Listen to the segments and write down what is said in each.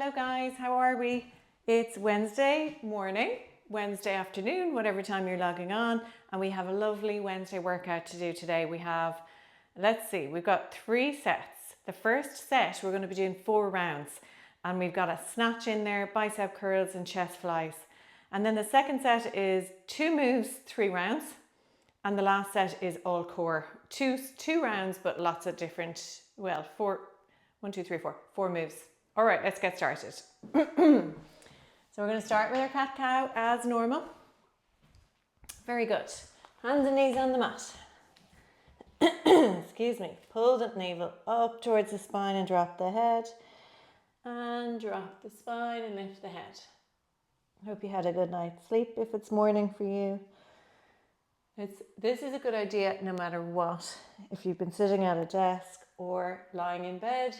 Hello guys, how are we? It's Wednesday morning, Wednesday afternoon, whatever time you're logging on, and we have a lovely Wednesday workout to do today. We have, let's see, we've got 3 sets. The first set, we're going to be doing 4 rounds, and we've got a snatch in there, bicep curls and chest flies. And then the second set is 2 moves, 3 rounds, and the last set is all core. Two rounds, but lots of different, well, 4 moves. All right, let's get started. So we're going to start with our cat-cow as normal. Very good. Hands and knees on the mat. Excuse me. Pull the navel up towards the spine and drop the head. And drop the spine and lift the head. Hope you had a good night's sleep if it's morning for you. This is a good idea no matter what. If you've been sitting at a desk or lying in bed,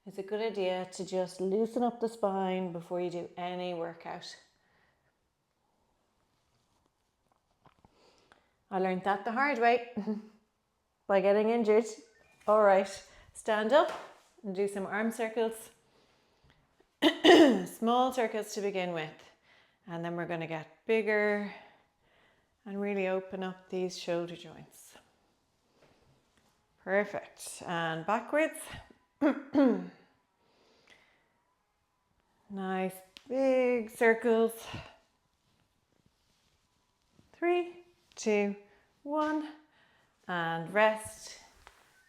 it's a good idea to just loosen up the spine before you do any workout. I learned that the hard way by getting injured. All right, stand up and do some arm circles. Small circles to begin with, and then we're going to get bigger and really open up these shoulder joints. Perfect. And backwards. Nice big circles. 3, 2, 1, and rest.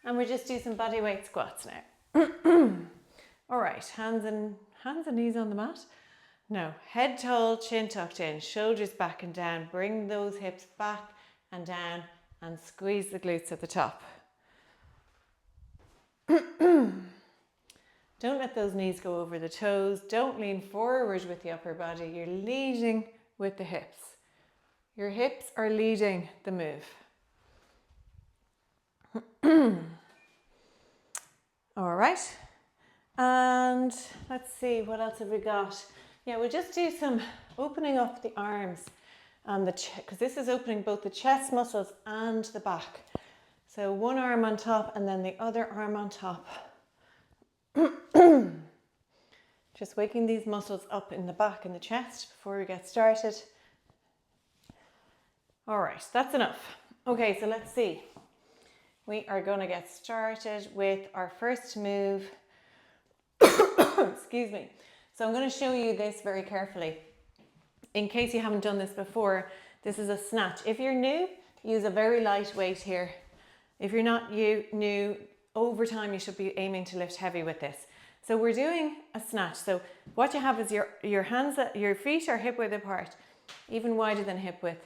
And we just do some body weight squats now. All right, hands and knees on the mat. No, head tall, chin tucked in, shoulders back and down. Bring those hips back and down and squeeze the glutes at the top. Don't let those knees go over the toes. Don't lean forward with the upper body. You're leading with the hips. Your hips are leading the move. All right. And let's see, what else have we got? Yeah, we'll just do some opening up the arms and the chest, because this is opening both the chest muscles and the back. So one arm on top and then the other arm on top. Just waking these muscles up in the back and the chest before we get started. All right, that's enough. Okay, so let's see. We are going to get started with our first move. Excuse me. So I'm going to show you this very carefully. In case you haven't done this before, this is a snatch. If you're new, use a very light weight here. If you're not new, over time you should be aiming to lift heavy with this. So we're doing a snatch. So what you have is your hands, your feet are hip width apart, even wider than hip width.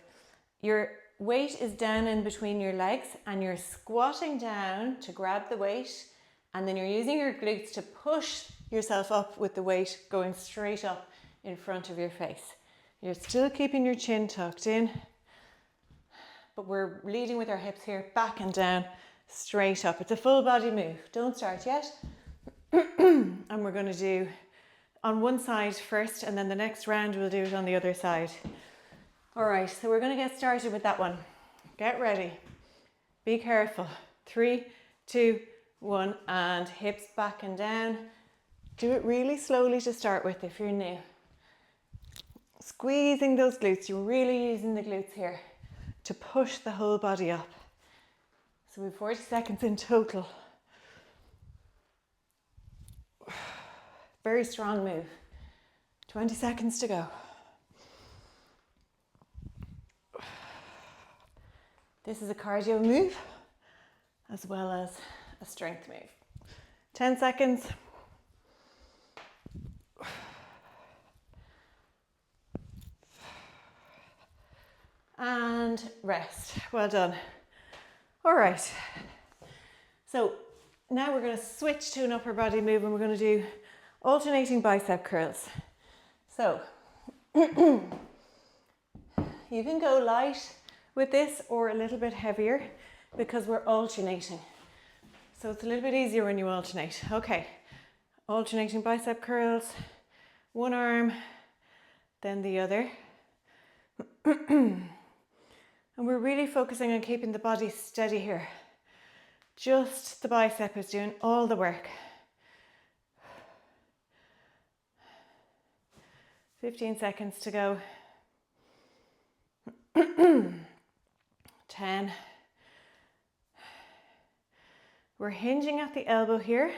Your weight is down in between your legs and you're squatting down to grab the weight, and then you're using your glutes to push yourself up with the weight going straight up in front of your face. You're still keeping your chin tucked in, but we're leading with our hips here, back and down, straight up. It's a full body move. Don't start yet. And we're going to do on one side first, and then the next round we'll do it on the other side. All right, so we're going to get started with that one. Get ready. Be careful. 3, 2, 1, and hips back and down. Do it really slowly to start with if you're new. Squeezing those glutes. You're really using the glutes here to push the whole body up. So we have 40 seconds in total. Very strong move. 20 seconds to go. This is a cardio move as well as a strength move. 10 seconds. And rest. Well done. All right. So now we're going to switch to an upper body move, and we're going to do alternating bicep curls. So you can go light with this or a little bit heavier because we're alternating. So it's a little bit easier when you alternate. Okay. Alternating bicep curls. One arm, then the other. And we're really focusing on keeping the body steady here. Just the bicep is doing all the work. 15 seconds to go. 10. We're hinging at the elbow here,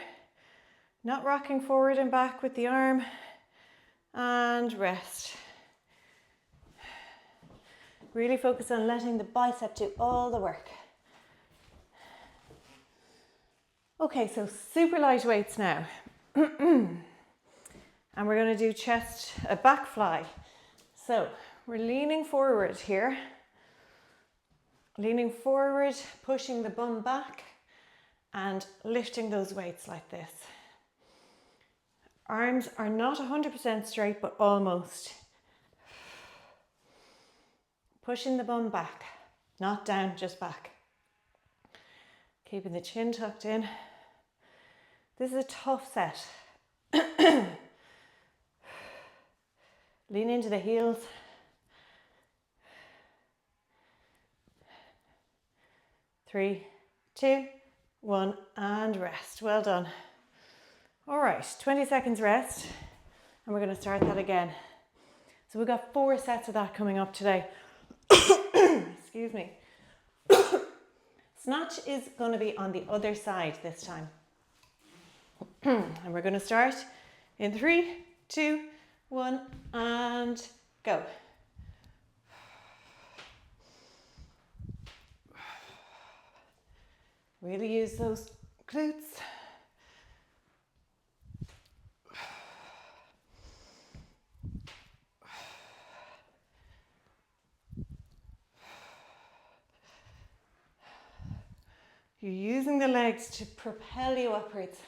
not rocking forward and back with the arm, and rest. Really focus on letting the bicep do all the work. Okay, so super light weights now. And we're going to do a back fly. So we're leaning forward here. Leaning forward, pushing the bum back and lifting those weights like this. Arms are not 100% straight, but almost. Pushing the bum back, not down, just back. Keeping the chin tucked in. This is a tough set. Lean into the heels. 3, 2, 1, and rest. Well done. All right, 20 seconds rest, and we're going to start that again. So we've got 4 sets of that coming up today. Excuse me. Snatch is going to be on the other side this time. And we're going to start in 3, 2, 1, and go. Really use those glutes. You're using the legs to propel you upwards.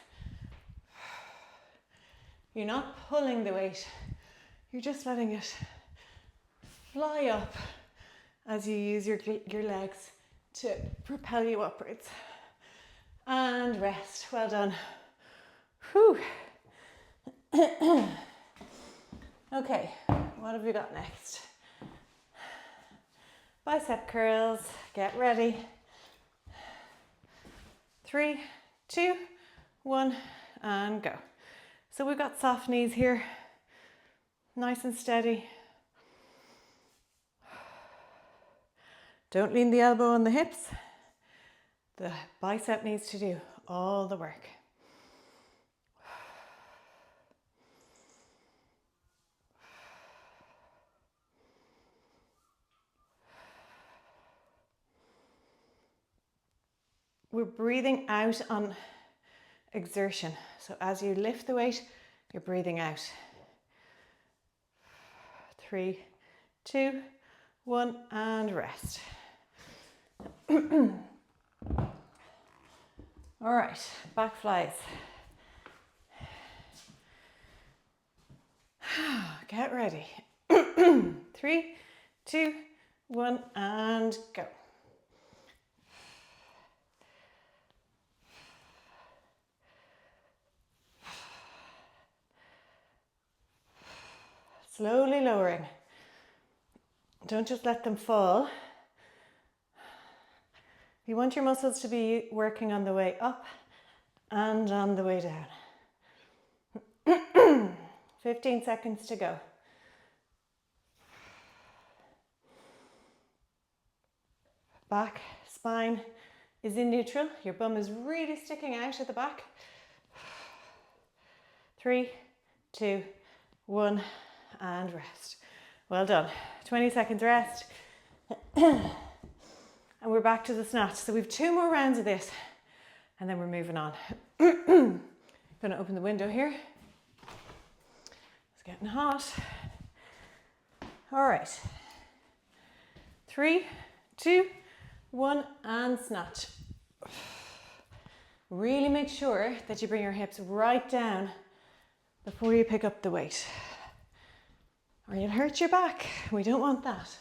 You're not pulling the weight. You're just letting it fly up as you use your legs to propel you upwards. And rest. Well done. Whew. Okay, what have we got next? Bicep curls. Get ready. 3, 2, 1, and go. So we've got soft knees here, nice and steady. Don't lean the elbow on the hips. The bicep needs to do all the work. We're breathing out on exertion. So as you lift the weight, you're breathing out. 3, 2, 1, and rest. All right, back flies. Get ready. 3, 2, 1, and go. Slowly lowering. Don't just let them fall. You want your muscles to be working on the way up and on the way down. 15 seconds to go. Back, spine is in neutral. Your bum is really sticking out at the back. 3, 2, 1, and rest. Well done. 20 seconds rest. And we're back to the snatch. So we've 2 more rounds of this and then we're moving on. Going to open the window here. It's getting hot. All right. 3, 2, 1, and snatch. Really make sure that you bring your hips right down before you pick up the weight, or you'll hurt your back. We don't want that.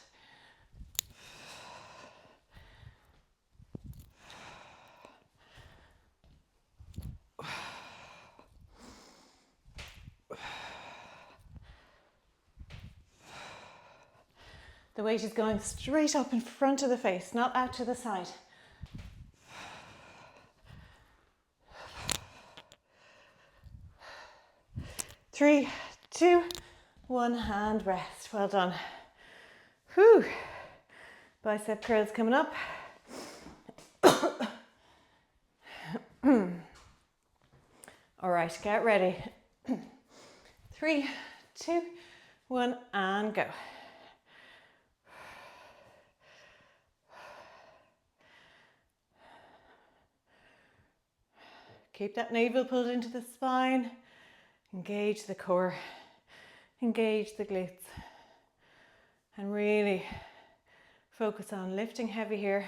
The weight is going straight up in front of the face, not out to the side. Three, 2, 1 and rest. Well done. Whew. Bicep curls coming up. All right, get ready. 3, 2, 1, and go. Keep that navel pulled into the spine. Engage the core. Engage the glutes. And really focus on lifting heavy here.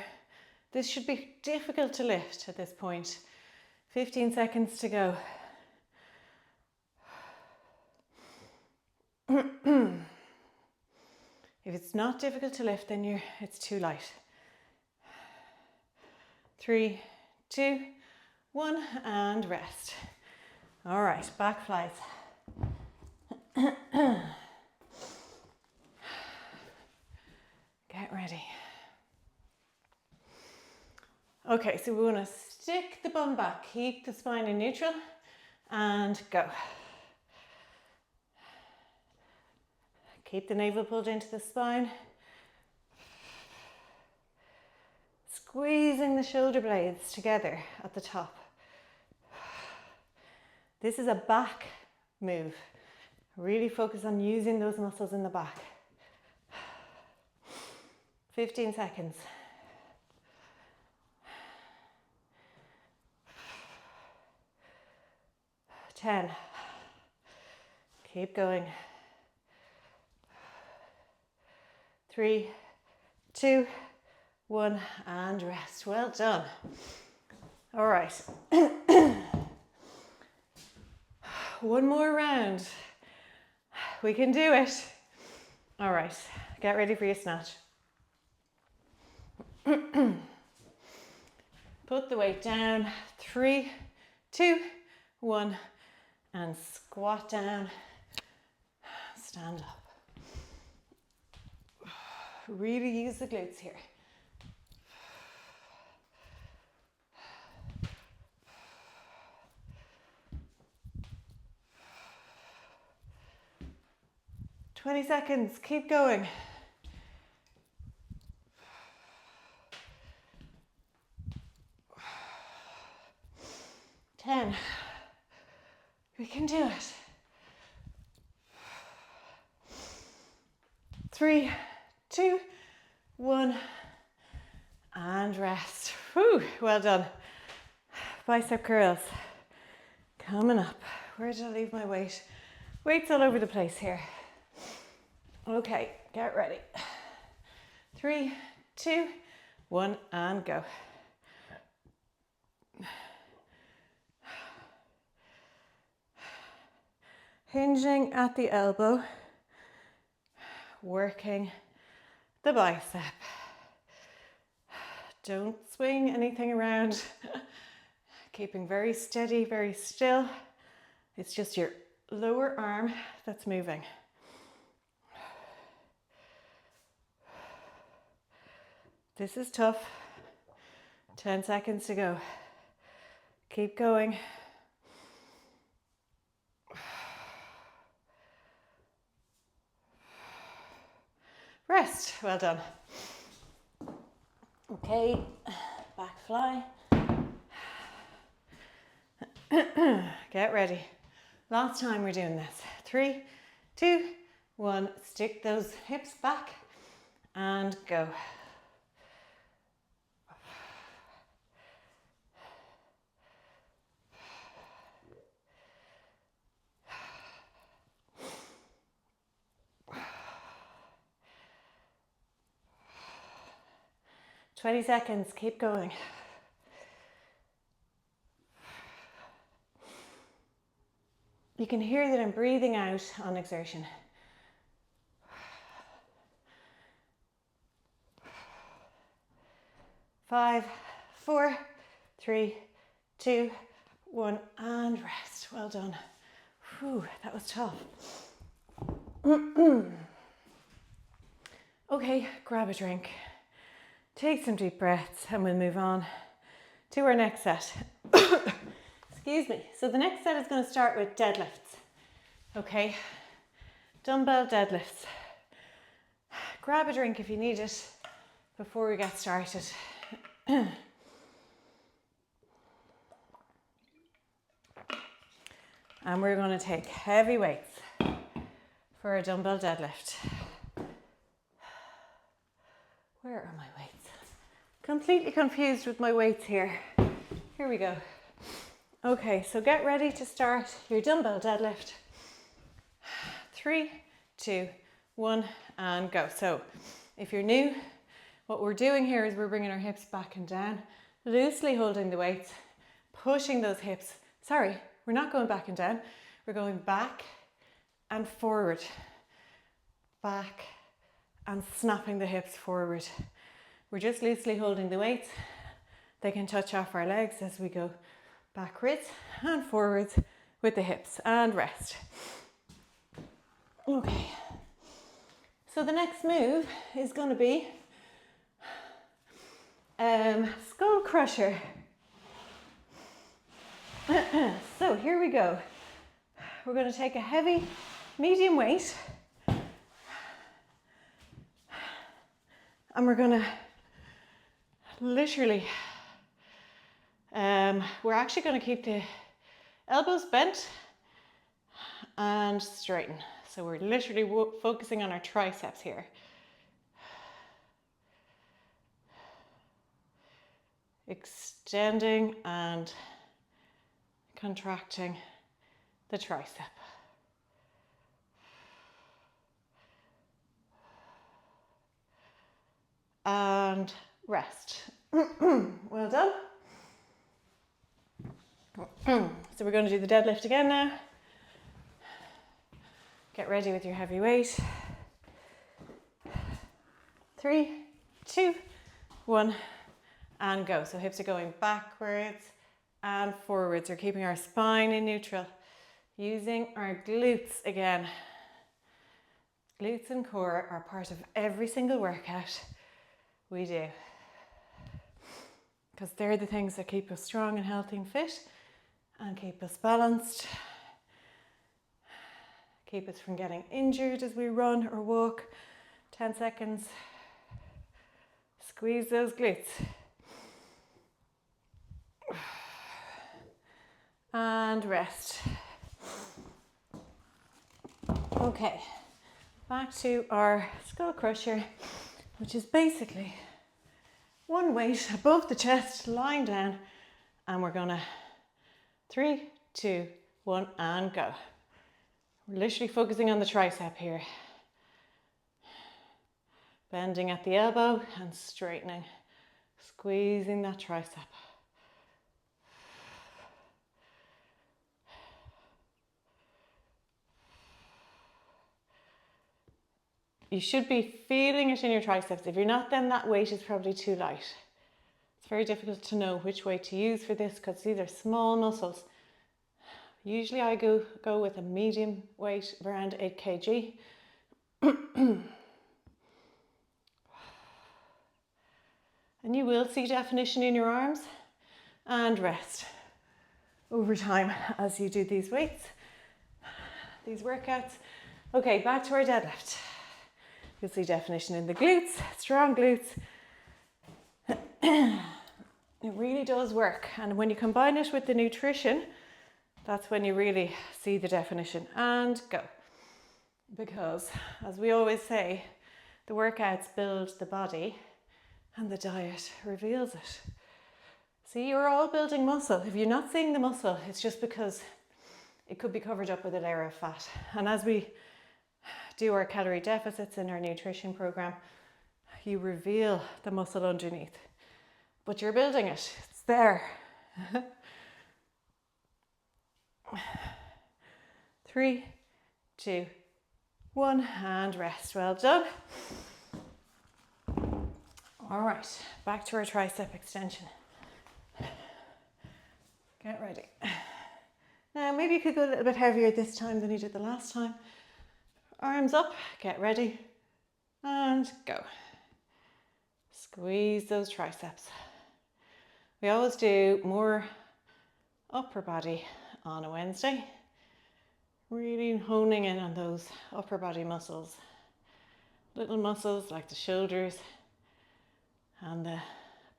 This should be difficult to lift at this point. 15 seconds to go. If it's not difficult to lift, then it's too light. 3, 2, 1, and rest. All right, back flies. Get ready. Okay, so we want to stick the bum back, keep the spine in neutral, and go. Keep the navel pulled into the spine. Squeezing the shoulder blades together at the top. This is a back move. Really focus on using those muscles in the back. 15 seconds. 10. Keep going. 3, 2, 1, and rest. Well done. All right. One more round. We can do it. All right, get ready for your snatch. Put the weight down. 3, 2, 1, and squat down. Stand up. Really use the glutes here. Twenty seconds, keep going. 10. We can do it. 3, 2, 1, and rest. Whew, well done. Bicep curls. Coming up. Where did I leave my weight? Weight's all over the place here. Okay, get ready. 3, 2, 1, and go. Hinging at the elbow, working the bicep. Don't swing anything around. Keeping very steady, very still. It's just your lower arm that's moving. This is tough. 10 seconds to go. Keep going. Rest. Well done. Okay, back fly. Get ready. Last time we're doing this. 3, 2, 1. Stick those hips back and go. Twenty seconds, keep going. You can hear that I'm breathing out on exertion. 5, 4, 3, 2, 1, and rest. Well done. Whew, that was tough. Okay, grab a drink. Take some deep breaths and we'll move on to our next set. Excuse me. So the next set is going to start with deadlifts. Okay. dumbbell deadlifts. Grab a drink if you need it before we get started. And we're going to take heavy weights for a dumbbell deadlift. Where are my weights? Completely confused with my weights here. Here we go. Okay, so get ready to start your dumbbell deadlift. 3, 2, 1, and go. So if you're new, what we're doing here is we're bringing our hips back and down, loosely holding the weights, pushing those hips. Sorry, we're not going back and down. We're going back and forward. Back and snapping the hips forward. We're just loosely holding the weights. They can touch off our legs as we go backwards and forwards with the hips, and rest. Okay, so the next move is going to be skull crusher. So here we go. We're going to take a heavy, medium weight, and we're going to literally, we're actually going to keep the elbows bent and straighten. So we're literally focusing on our triceps here. Extending and contracting the tricep. And rest. Well done. So we're going to do the deadlift again now. Get ready with your heavy weight. 3, 2, 1, and go. So hips are going backwards and forwards. We're keeping our spine in neutral. Using our glutes again. Glutes and core are part of every single workout we do, because they're the things that keep us strong and healthy and fit, and keep us balanced, keep us from getting injured as we run or walk. 10 seconds. Squeeze those glutes. And rest. Okay, back to our skull crusher, which is basically one weight above the chest, lying down, and we're gonna 3, 2, 1, and go. We're literally focusing on the tricep here. Bending at the elbow and straightening, squeezing that tricep. You should be feeling it in your triceps. If you're not, then that weight is probably too light. It's very difficult to know which weight to use for this because these are small muscles. Usually I go with a medium weight of around 8 kg. And you will see definition in your arms, and rest over time as you do these weights, these workouts. Okay, back to our deadlift. You'll see definition in the glutes, strong glutes. It really does work. And when you combine it with the nutrition, that's when you really see the definition. And go. Because, as we always say, the workouts build the body and the diet reveals it. See, you're all building muscle. If you're not seeing the muscle, it's just because it could be covered up with a layer of fat. And as we do our calorie deficits in our nutrition program, you reveal the muscle underneath. But you're building it. It's there. 3, 2, 1, and rest. Well done. All right, back to our tricep extension. Get ready. Now, maybe you could go a little bit heavier this time than you did the last time. Arms up, get ready, and go. Squeeze those triceps. We always do more upper body on a Wednesday. Really honing in on those upper body muscles. Little muscles like the shoulders and the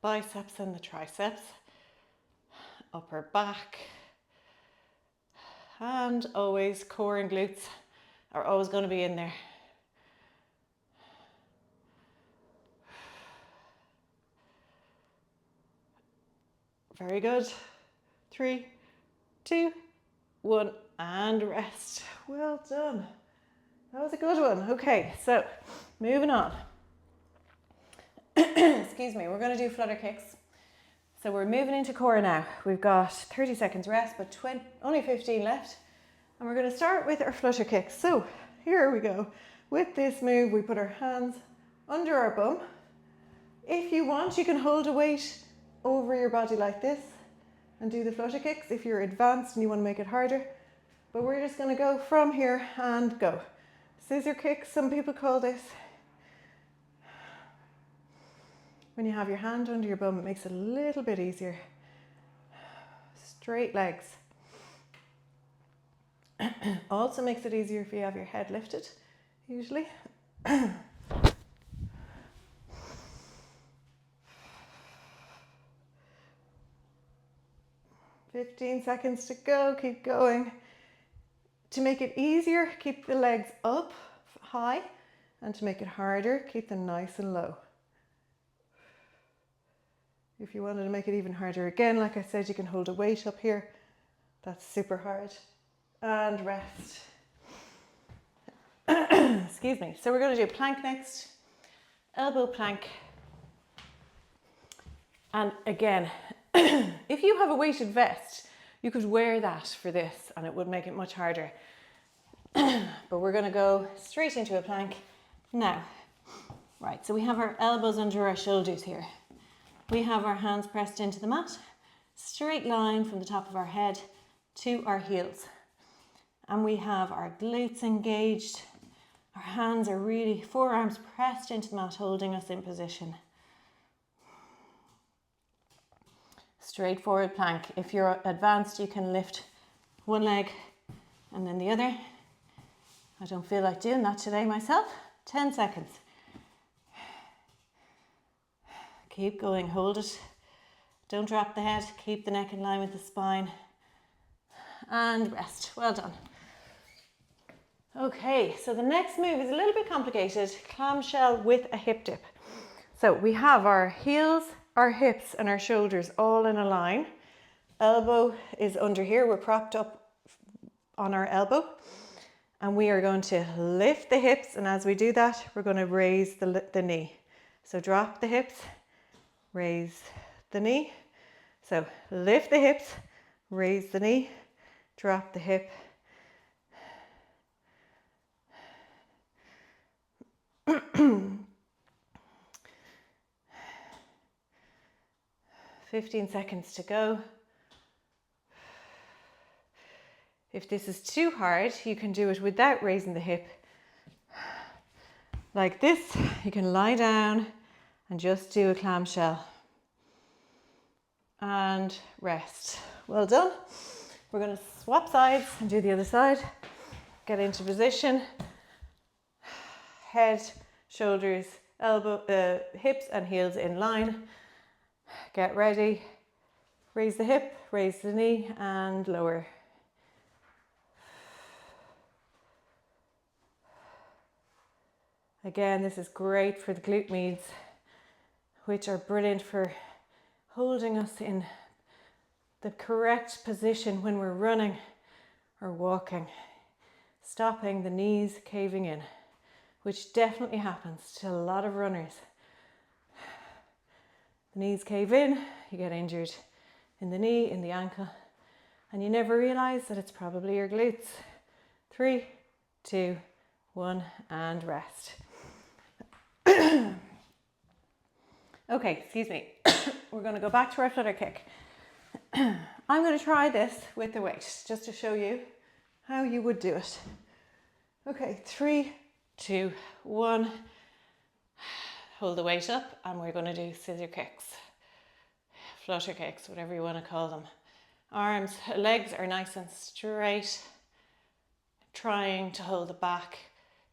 biceps and the triceps. Upper back. And always core and glutes are always going to be in there. Very good. 3, 2, 1, and rest. Well done. That was a good one. Okay, so moving on. Excuse me, we're going to do flutter kicks. So we're moving into core now. We've got 30 seconds rest, but only 15 left. And we're going to start with our flutter kicks. So here we go. With this move, we put our hands under our bum. If you want, you can hold a weight over your body like this and do the flutter kicks if you're advanced and you want to make it harder. But we're just going to go from here and go. Scissor kicks, some people call this. When you have your hand under your bum, it makes it a little bit easier. Straight legs. Also makes it easier if you have your head lifted, usually. 15 seconds to go, keep going. To make it easier, keep the legs up high, and to make it harder, keep them nice and low. If you wanted to make it even harder, again, like I said, you can hold a weight up here. That's super hard. And rest. Excuse me. So we're going to do plank next. Elbow plank. And again, if you have a weighted vest, you could wear that for this and it would make it much harder. But we're going to go straight into a plank now. Right, so we have our elbows under our shoulders here. We have our hands pressed into the mat, straight line from the top of our head to our heels. And we have our glutes engaged. Our hands are really, forearms pressed into the mat, holding us in position. Straightforward plank. If you're advanced, you can lift one leg and then the other. I don't feel like doing that today myself. 10 seconds. Keep going, hold it. Don't drop the head, keep the neck in line with the spine. And rest, well done. Okay, so the next move is a little bit complicated. Clamshell with a hip dip. So we have our heels, our hips and our shoulders all in a line. Elbow is under here, we're propped up on our elbow. And we are going to lift the hips, and as we do that, we're going to raise the knee. So drop the hips, raise the knee. So lift the hips, raise the knee, drop the hip. "15 seconds to go. If this is too hard, you can do it without raising the hip. Like this, you can lie down and just do a clamshell. And rest. Well done. We're going to swap sides and do the other side. Get into position. Head, shoulders, elbow, hips and heels in line. Get ready. Raise the hip, raise the knee and lower. Again, this is great for the glute medius, which are brilliant for holding us in the correct position when we're running or walking, stopping the knees caving in, which definitely happens to a lot of runners. The knees cave in, you get injured in the knee, in the ankle, and you never realize that it's probably your glutes. 3, 2, 1, and rest. Okay, excuse me. We're going to go back to our flutter kick. I'm going to try this with the weight, just to show you how you would do it. Okay, 3, 2, 1. Hold the weight up and we're going to do scissor kicks, flutter kicks, whatever you want to call them. Arms, legs are nice and straight. trying to hold it back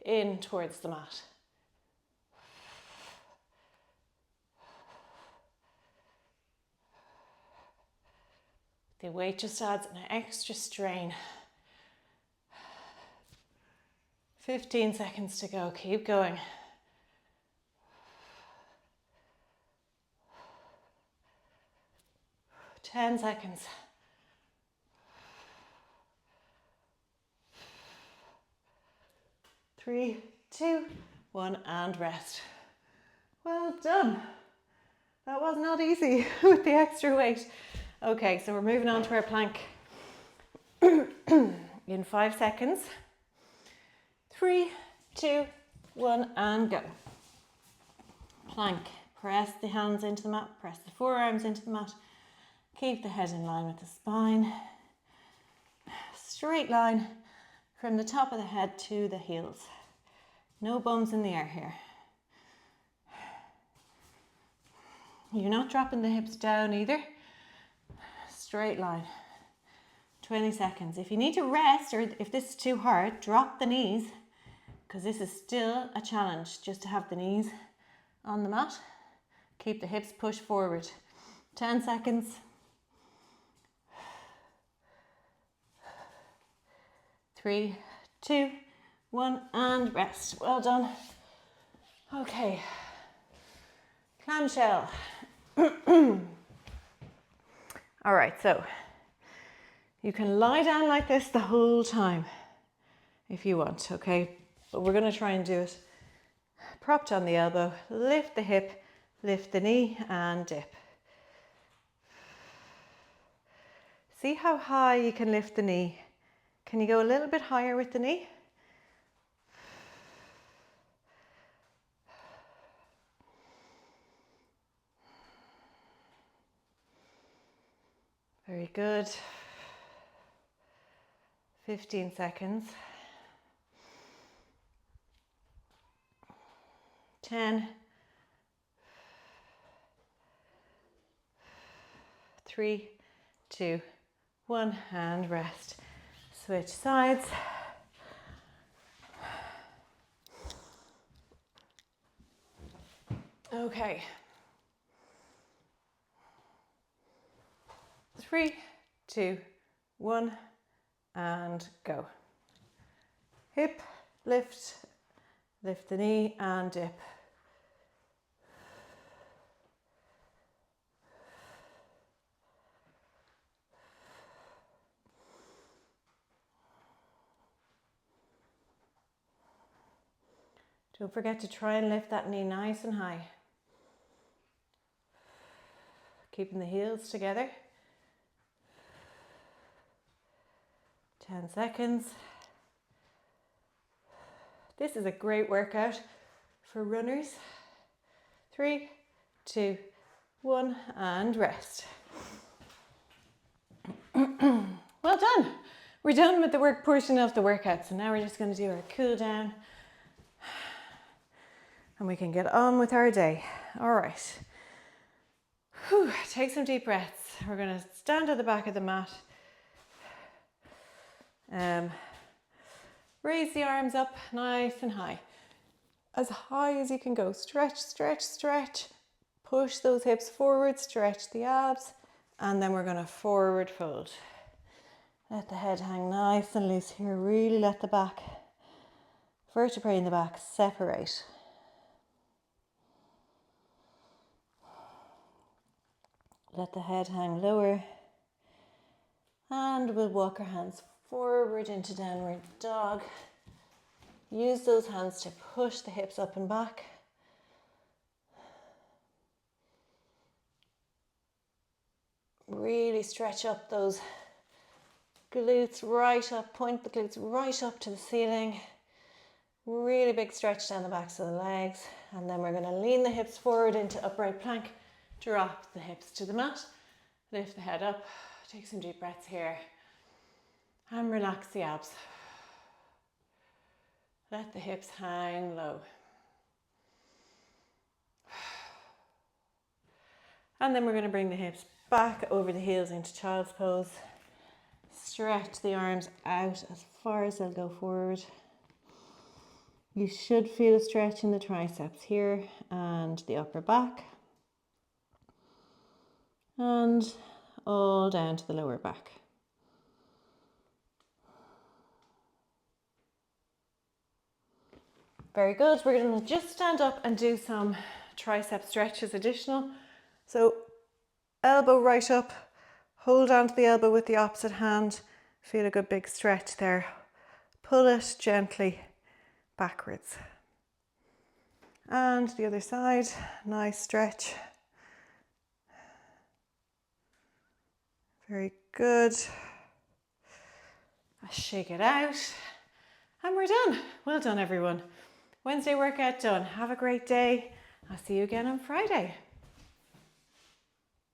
in towards the mat. The weight just adds an extra strain. 15 seconds to go, keep going. Ten seconds. 3, 2, 1, and rest. Well done. That was not easy with the extra weight. Okay, so we're moving on to our plank in 5 seconds. 3, 2, 1, and go. Plank. Press the hands into the mat, press the forearms into the mat. Keep the head in line with the spine. Straight line from the top of the head to the heels. No bums in the air here. You're not dropping the hips down either. Straight line. 20 seconds. If you need to rest or if this is too hard, drop the knees, because this is still a challenge just to have the knees on the mat. Keep the hips pushed forward. 10 seconds. 3, 2, 1, and rest. Well done. Okay. Clamshell. All right, so you can lie down like this the whole time if you want, okay? But we're going to try and do it propped on the elbow. Lift the hip, lift the knee, and dip. See how high you can lift the knee. Can you go a little bit higher with the knee? Very good. 15 seconds. 10. 3, 2, 1, and rest. Switch sides. Okay. 3, 2, 1, and go. Hip, lift, lift the knee, and dip. Don't forget to try and lift that knee nice and high. Keeping the heels together. 10 seconds. This is a great workout for runners. 3, 2, 1, and rest. Well done. We're done with the work portion of the workout. So now we're just going to do our cool down. And we can get on with our day. All right. Whew, take some deep breaths. We're going to stand at the back of the mat. Raise the arms up nice and high. As high as you can go. Stretch, stretch, stretch. Push those hips forward, stretch the abs. And then we're going to forward fold. Let the head hang nice and loose here. Really let the back, vertebrae in the back separate. Let the head hang lower. And we'll walk our hands forward into downward dog. Use those hands to push the hips up and back. Really stretch up those glutes right up, point the glutes right up to the ceiling. Really big stretch down the backs of the legs. And then we're going to lean the hips forward into upright plank. Drop the hips to the mat. Lift the head up. Take some deep breaths here. And relax the abs. Let the hips hang low. And then we're going to bring the hips back over the heels into child's pose. Stretch the arms out as far as they'll go forward. You should feel a stretch in the triceps here and the upper back, and all down to the lower back. Very good. We're going to just stand up and do some tricep stretches additional. So elbow right up, hold on to the elbow with the opposite hand. Feel a good big stretch there. Pull it gently backwards. And the other side, nice stretch. Very good. Shake it out. And we're done. Well done, everyone. Wednesday workout done. Have a great day. I'll see you again on Friday.